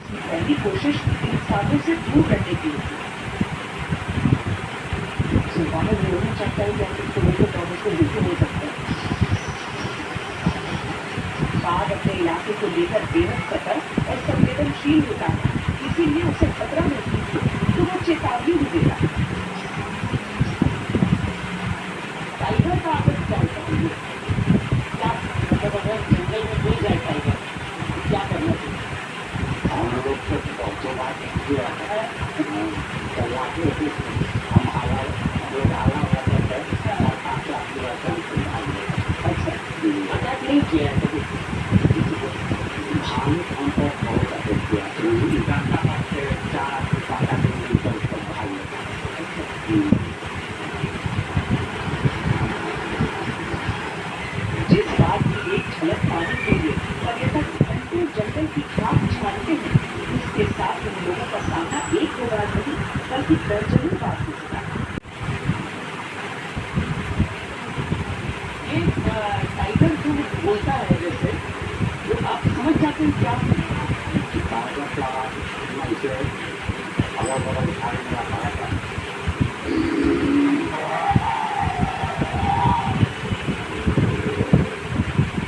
पहली कोशिश इंसानों से दूर रहने की होती है। बाहर होना चाहता है कि आप इसको लेकर पौधे को बिल्कुल नहीं सकते। बाघ अपने इलाके को लेकर बेहद सतर्क और संवेदनशील होता है, इसीलिए उसे खतरा महसूस हो तो वो चेतावनी भी देता है। टाइगर का आदत क्या होता है? क्या मतलब अगर जंगल में मिल जाए टाइगर क्या करना चाहिए? हम लोग तो बात है हम आला लोग आला अटैक नहीं किया है कभी भालू हम पर बहुत अटैक किया जिस बात की एक झलक पाने के लिए पर्यटक घंटों जंगल की खाक छानते हैं, उसके साथ उन लोगों का सामना एक दो बार नहीं बल्कि दर्जनों बार हो चुका है। ये टाइगर जो बोलता है जैसे वो आप समझ जाते हैं क्या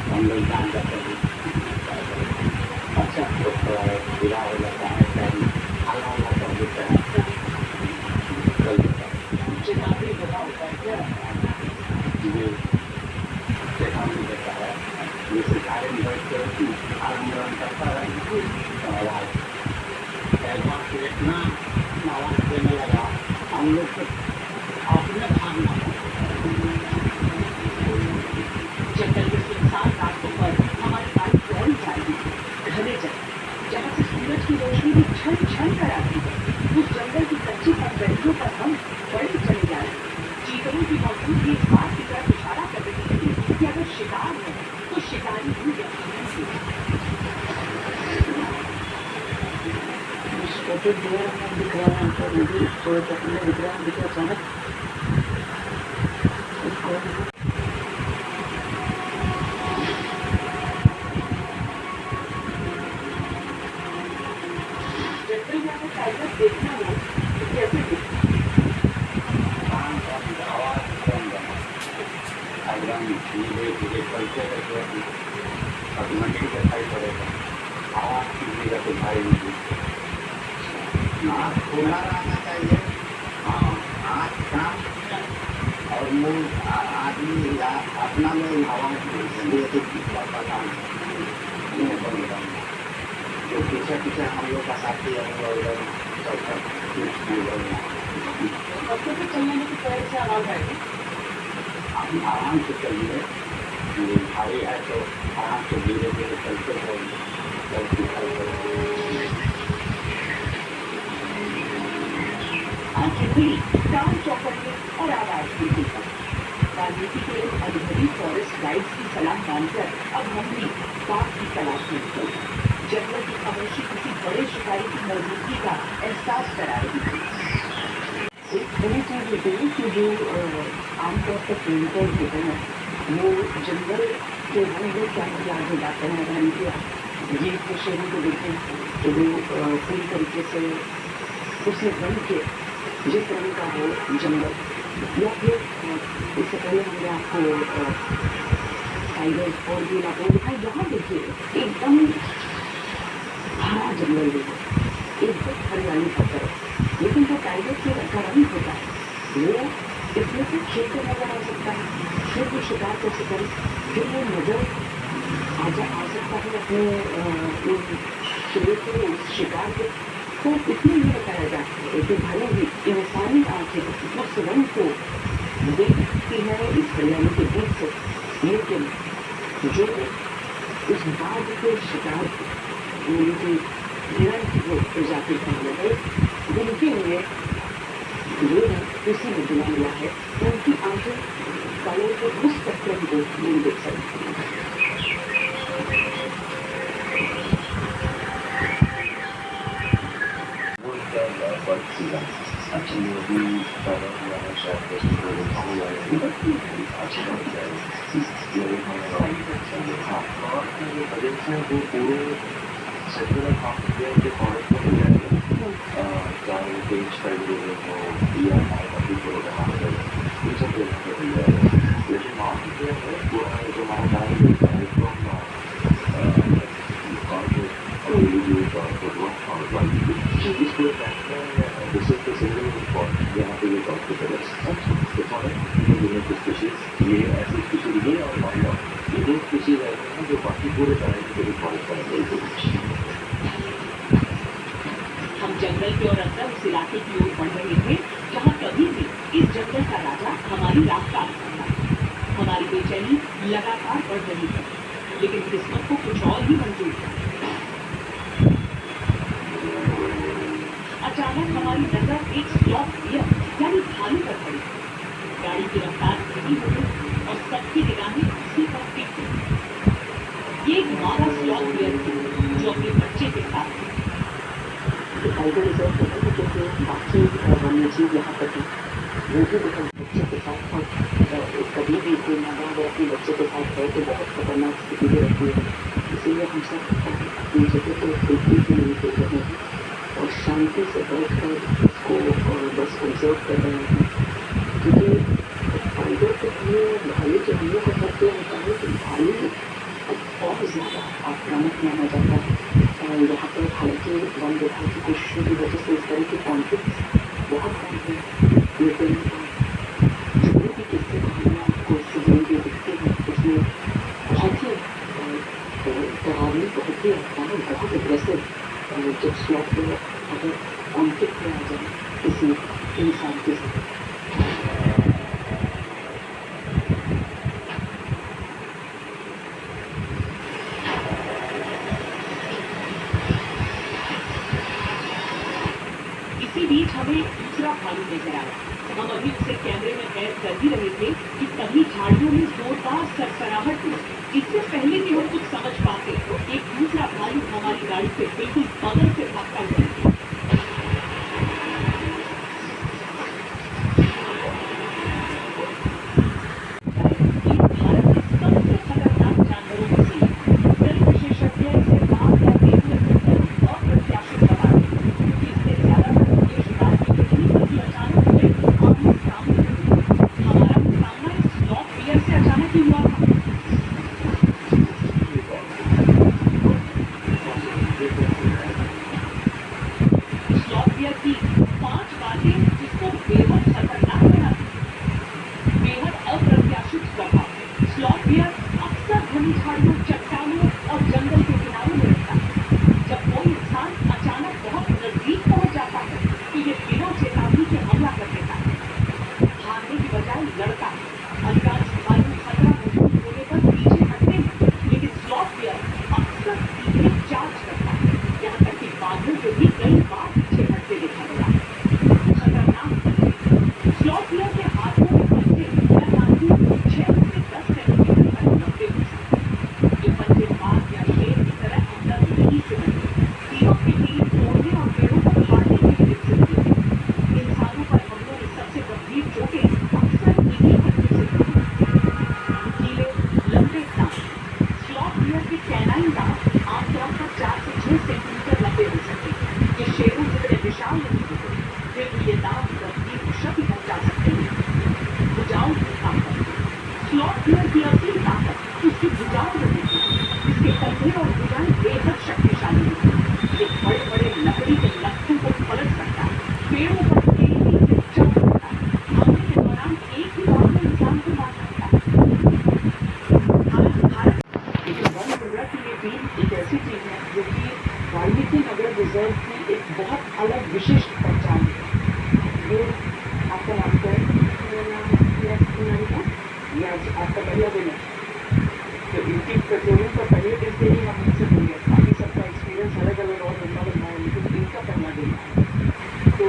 हम लोग जान जाते हैं। अच्छा तो बुरा हो जाता है चेतावनी बता होता है क्या चेतावनी देता है जिसके कारण आंदोलन करता है आवाज इतना आवाज देने लगा हम लोग को अपने भागना जंगल के सुनसान रास्तों पर हमारी गाड़ी दौड़ जाएगी घने जगह जहाँ से सूरज की रोशनी भी छन छन कर आती है। उस जंगल की कच्ची पगडंडियों पर हम बड़े चले जा रहे हैं। चीतलों की मौजूदगी इस बात की तरफ इशारा कर रही है कि अगर शिकार है तो शिकारी भी यकीनन से छोटे देर में दिख रहा है तो मुझे थोड़े तकने दिख रहा है दिख अचानक टाइगर देखना हो तो कैसे धीरे धीरे चलते रहते ऑटोमेटिक दिखाई पड़ेगा आवाज कीजिएगा तो भाई नाक खुला रहना चाहिए। हाँ आँख कान और मुँह आदमी अपना में आवाज लिए तो पता नहीं बनेगा जो पीछे पीछे हम लोग का साथी है चलने में पैर से आवाज आएगी हम आराम से चलिए भारी है तो आराम से धीरे धीरे चलते रहेंगे आंखें खुली कान चौकन्ने और आवाज बिल्कुल कम। वाल्मीकि के अनुभवी फॉरेस्ट गाइड्स की सलाह मानकर अब हम भी बाघ की तलाश में निकल गए। जंगल की खामोशी किसी बड़े शिकारी की मौजूदगी का एहसास करा रही थी। एक बड़ी चीज होती है कि जो आमतौर पर पेंटर्स होते हैं वो जंगल के रंग क्या आगे जाते हैं। अगर हम ये शहरों को देखें तो वो पूरी तरीके से उसने रंग के जिस रंग का हो जंगल या फिर इससे पहले हमने आपको टाइगर और भी इलाकों में दिखाई। यहाँ देखिए एकदम हरा जंगल देखो एकदम हरियाली का तरफ, लेकिन जो टाइगर से का रंग होता है वो इसमें से खेत नजर आ सकता है। फिर वो शिकार कैसे करे, फिर वो नजर आ सकता है अपने शेर के शिकार के। तो इसमें ये बताया जाता है कि भले ही इंसानी आंखें उस रंग को देखती है इस हरियाली के बीच से, लेकिन जो उस बाघ के शिकार की हिरण की वो प्रजाति कहने गए उनके लिए ये किसी में बिना मिला है उनकी आंखें कलर के उस स्पेक्ट्रम को नहीं देख सकती। पूरे This पूरे मैच में this is the single spot जहाँ पे ये टॉप की तरह तो फॉर यूनिक स्पीशीज ये ऐसी स्पीशीज ये और माइना ये दो स्पीशीज हैं जो बाकी पूरे तरह के भी फॉरेस्ट में हम जंगल के और अंदर उस इलाके की ओर बढ़ रहे थे जहाँ कभी भी इस जंगल का राजा हमारी राह काट रहा था। हमारी बेचैनी लगातार बढ़ रही है, लेकिन किस्मत को कुछ और ही मंजूर था। अचानक हमारी नजर एक स्लॉथ डियर यानी भालू पर पड़ी। गाड़ी की रफ्तार धीमी हो गई और सबकी निगाहें उसी पर टिक गई। ये एक मादा स्लॉथ डियर थी जो अपने बच्चे के साथ थी। टाइगर रिजर्व होता है क्योंकि बाकी वन्यजीव यहाँ पर थे, वो भी मतलब बच्चे के साथ और कभी भी कोई मादा अगर अपने बच्चे के साथ है तो बहुत खतरनाक स्थिति भी रहती है। इसीलिए हम सब अपनी जगह को बिल्कुल भी नहीं देख रहे हैं और शांति से बैठ कर इसको बस कंजर्व कर रहे हैं, क्योंकि टाइगर के लिए भालू के लिए को करते होता है कि भालू और ज़्यादा आक्रामक माना जाता है। यहाँ पर हालांकि वन विभाग की कोशिशों की वजह से इस तरह के कॉन्फ्लिक्ट बहुत कम है, लेकिन जितने भी किस्से कहानियाँ आपको इससे जुड़ी हुई दिखती हैं उसमें बहुत ही डरावनी, बहुत ही बहुत एग्रेसिव जब स्लॉथ में अगर कॉन्फ्लिक्ट में आ जाए किसी इंसान के साथ। इसी बीच हमें दूसरा भालू नजर आया। हम अभी उसे कैमरे में कैद कर ही रहे थे कि तभी झाड़ियों में जोरदार सरसराहट हुई। इससे पहले कि हम कुछ समझ पाते तो एक दूसरा भालू हमारी गाड़ी से बिल्कुल बगल से भागता हुआ निकला। भारत के सबसे खतरनाक जानवरों में से एक। कई विशेषज्ञ इसे बाघ या तेंदुए कहकर अप्रत्याशित बताते हैं, क्योंकि इससे ज्यादातर ये शिकार की गई बल्कि अचानक हुए आमने सामने हुए। हमारा सामना इस स्लॉथ डियर से अचानक ही हुआ था। स्लॉथ डियर की 5 बातें जिसको बेहद खतरनाक बनाती हैं। बेहद अप्रत्याशित स्वभाव। स्लॉथ डियर अक्सर घनी झाड़ियों, चट्टानों और जंगल के किनारों में रहता है। जब कोई इंसान अचानक बहुत नजदीक पहुंच जाता है तो ये बिना चेतावनी के हमला कर देता है। भागने की बजाय लड़ता है। अधिकांश भालू खतरा महसूस होने पर पीछे हटते हैं, लेकिन स्लॉथ डियर अक्सर सीधे चार्ज करता है। यहाँ तक कि बाघों को भी कई बार पीछे हटते देखा गया। खतरनाक पंजे। स्लॉथ डियर के हाथों में पंजे लगातार 6 से 10 सेंटीमीटर तक लंबे हो सकते हैं। ये पंजे बाघ या शेर की तरह अंदर नहीं से बनते, तीरों की नींद तोड़ने और पेड़ों को फाड़ने के लिए विकसित किए थे। इंसानों पर हमलों में सबसे गंभीर चोटें अक्सर इन्हीं पंजों से होती हैं। नुकीले लंबे दांत। स्लॉथ डियर के कैनाइन दांत आमतौर पर 4 से 6 सेंटीमीटर लंबे हो सकते हैं। ये शेरों जितने विशाल नहीं होते, फिर भी ये दांत गंभीर क्षति पहुंचा सकते हैं। भुजाओं की ताकत। स्लॉथ डियर की असली ताकत उसकी भुजाओं में होती है। इसके कंधे और भुजाएं बेहद शक्तिशाली होती हैं। ये बड़े बड़े लकड़ी के लट्ठों को पलट सकता है, पेड़ों पर तेजी से चढ़ सकता है, हमले के दौरान एक ही बार में इंसान को मार सकता है। लेकिन वन विभाग की ये टीम एक ऐसी टीम है जो कि वाल्मीकि नगर रिजर्व की एक बहुत अलग विशिष्ट पहचान है। ये आपका नाम क्या है? मेरा नाम ये आज आपका पहला दिन है, तो इनकी पेट्रोलिंग का पहले दिन से ही हम इनसे मिले। बाकी सबका एक्सपीरियंस अलग अलग और लंबा लंबा है, लेकिन इनका पहला दिन है। तो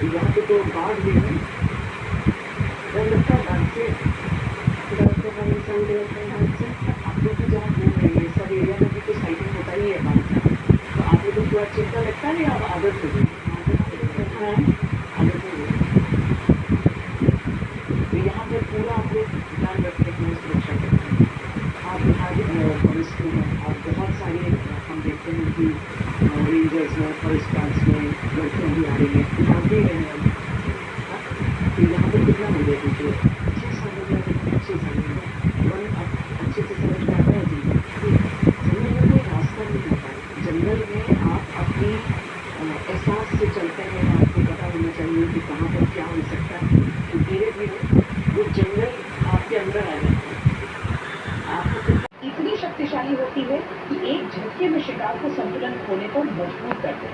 यहाँ पे तो बाघ भी है और लगता है बाघ से आप लोग भी जहाँ घूम रहे हैं सब एरिया में भी तो साइटिंग होता ही है बाघ का, तो आप लोग को थोड़ा चिंता लगता है या आदत हो गई? आदत हो गई। तो यहाँ पर पूरा आप लोग ध्यान रखने की सुरक्षा करते हैं। आप यहाँ फॉरेस्ट में आप बहुत सारे हम देखते हैं कि रेंजर्स में, फॉरेस्ट गार्ड्स में लड़कियाँ भी आ रही हैं, आप भी रहे हैं। तो यहाँ पर कितना हो गया? देखिए 6 साल हो गया, 6 साल हो गया। वन अब अच्छे से समझ में आता है जी। जंगल में कोई रास्ता नहीं होता है, जंगल जंगल में आप अपनी एहसास से चलते हैं, आपको पता होना चाहिए कि कहाँ पर क्या हो सकता है। तो धीरे-धीरे वो जंगल आपके अंदर आ जाता है। आपको इतनी शक्तिशाली होती है कि एक झटके में शिकार को संतुलन खोने पर मजबूर कर दे।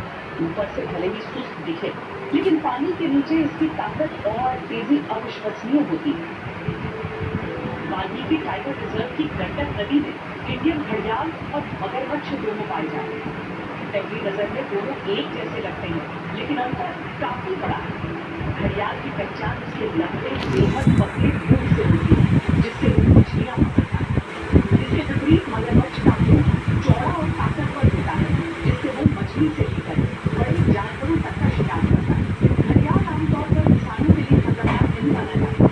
ऊपर से भले ही सुस्त दिखे, लेकिन पानी के नीचे इसकी ताकत और तेजी अविश्वसनीय होती है। वाल्मीकि टाइगर रिजर्व की गंडक नदी में इंडियन घड़ियाल और मगरमच्छ दोनों पाए जाते हैं। पहली नजर में दोनों एक जैसे लगते हैं, लेकिन अंतर काफी बड़ा है। घड़ियाल की पहचान उसके लंबे बेहद पतले मुंह से होती है, जिससे वो मछलियां पकड़ता है। इसके विपरीत मगरमच्छ का मुंह चौड़ा और ताकतवर होता है, जिससे वो मछली से लेकर बड़े जानवरों तक का शिकार करता है। घड़ियाल आमतौर पर इंसानों के लिए खतरनाक नहीं माना जाता,